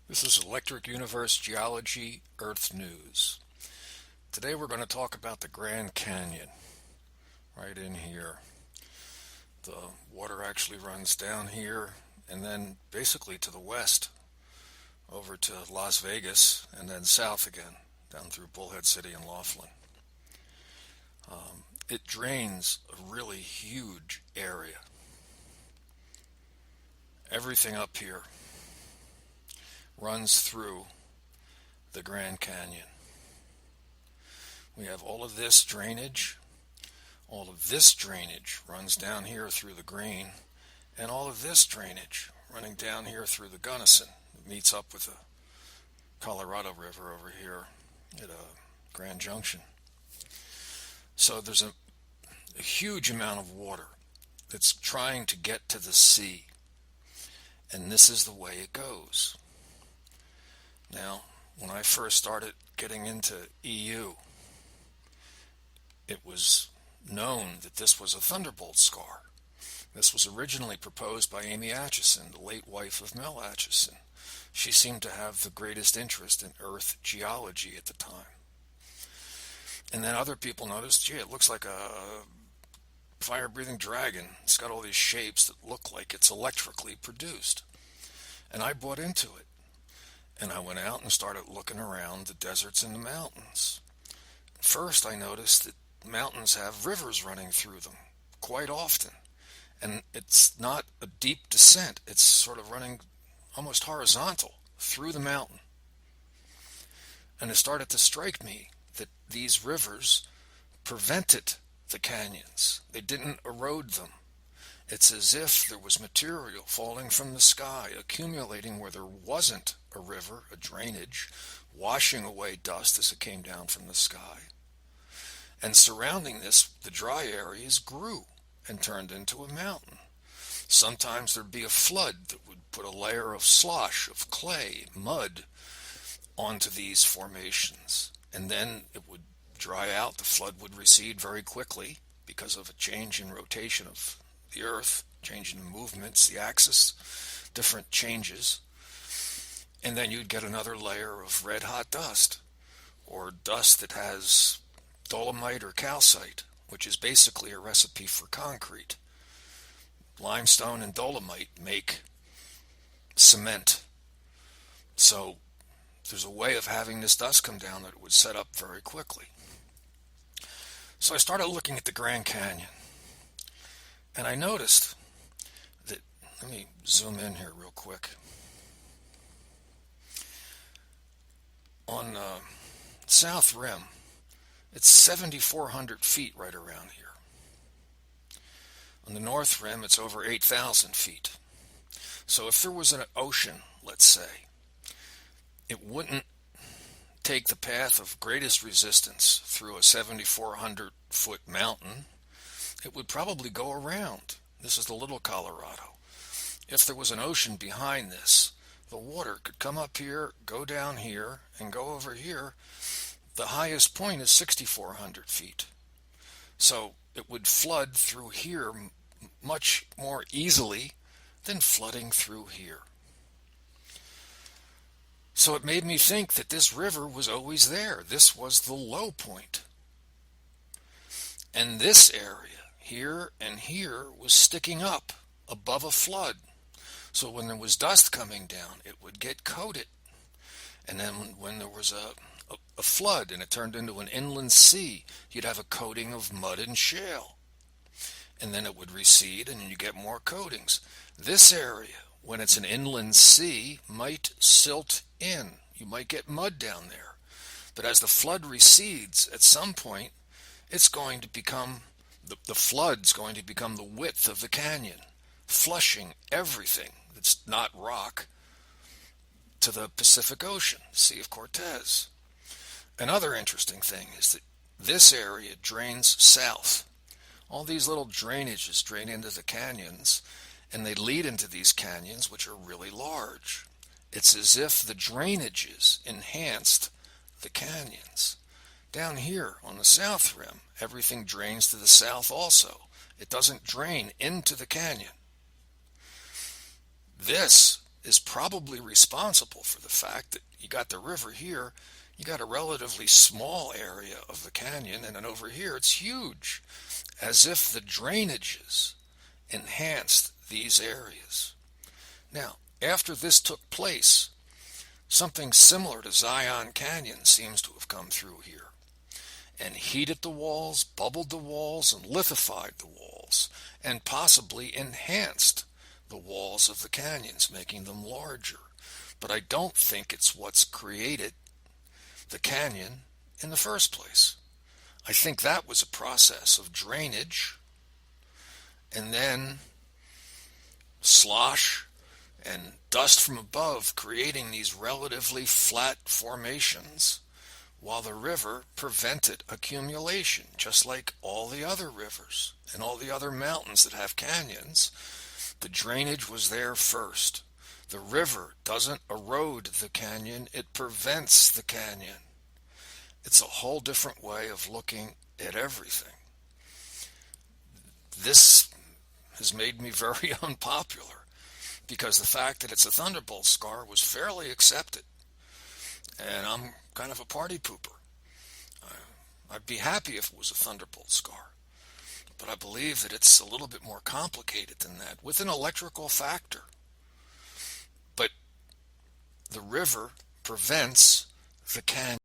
This is Electric Universe Geology Earth News. Today we're going to talk about the Grand Canyon, right in here. The water actually runs down here and then basically to the west over to Las Vegas and then south again down through Bullhead City and Laughlin. It drains a really huge area. Everything up here runs through the Grand Canyon. We have all of this drainage. All of this drainage runs down here through the Green, and all of this drainage running down here through the Gunnison. It meets up with the Colorado River over here at Grand Junction. So there's a huge amount of water that's trying to get to the sea, and this is the way it goes. Now, when I first started getting into EU, it was known that this was a thunderbolt scar. This was originally proposed by Amy Acheson, the late wife of Mel Acheson. She seemed to have the greatest interest in Earth geology at the time. And then other people noticed, gee, it looks like a fire-breathing dragon. It's got all these shapes that look like it's electrically produced. And I bought into it. And I went out and started looking around the deserts and the mountains. First, I noticed that mountains have rivers running through them quite often. And it's not a deep descent. It's sort of running almost horizontal through the mountain. And it started to strike me that these rivers prevented the canyons. They didn't erode them. It's as if there was material falling from the sky, accumulating where there wasn't a river, a drainage, washing away dust as it came down from the sky. And surrounding this, the dry areas grew and turned into a mountain. Sometimes there'd be a flood that would put a layer of slosh, of clay, mud, onto these formations. And then it would dry out. The flood would recede very quickly because of a change in rotation of the Earth, change in the movements, the axis, different changes. And then you'd get another layer of red-hot dust, or dust that has dolomite or calcite, which is basically a recipe for concrete. Limestone and dolomite make cement. So there's a way of having this dust come down that it would set up very quickly. So I started looking at the Grand Canyon, and I noticed that, let me zoom in here real quick. On South Rim, it's 7,400 feet right around here. On the North Rim, it's over 8,000 feet. So if there was an ocean, let's say, it wouldn't take the path of greatest resistance through a 7,400 foot mountain. It would probably go around. This is the Little Colorado. If there was an ocean behind this, the water could come up here, go down here, and go over here. The highest point is 6,400 feet. So it would flood through here much more easily than flooding through here. So it made me think that this river was always there. This was the low point. And this area, here and here, was sticking up above a flood. So when there was dust coming down, it would get coated. And then when there was a flood and it turned into an inland sea, you'd have a coating of mud and shale. And then it would recede and you get more coatings. This area, when it's an inland sea, might silt in. You might get mud down there. But as the flood recedes, at some point, it's going to become, the flood's going to become the width of the canyon, flushing everything that's not rock to the Pacific Ocean, Sea of Cortez. Another interesting thing is that this area drains south. All these little drainages drain into the canyons, and they lead into these canyons, which are really large. It's as if the drainages enhanced the canyons. Down here on the South Rim, everything drains to the south also. It doesn't drain into the canyon. This is probably responsible for the fact that you got the river here, you got a relatively small area of the canyon, and then over here it's huge, as if the drainages enhanced these areas. Now, after this took place, something similar to Zion Canyon seems to have come through here and heated the walls, bubbled the walls, and lithified the walls, and possibly enhanced the walls of the canyons, making them larger. But I don't think it's what's created the canyon in the first place. I think that was a process of drainage and then slosh and dust from above creating these relatively flat formations, while the river prevented accumulation, just like all the other rivers and all the other mountains that have canyons. The drainage was there first. The river doesn't erode the canyon, it prevents the canyon. It's a whole different way of looking at everything. This has made me very unpopular, because the fact that it's a thunderbolt scar was fairly accepted. And I'm kind of a party pooper. I'd be happy if it was a thunderbolt scar. But I believe that it's a little bit more complicated than that, with an electrical factor. But the river prevents the canyon.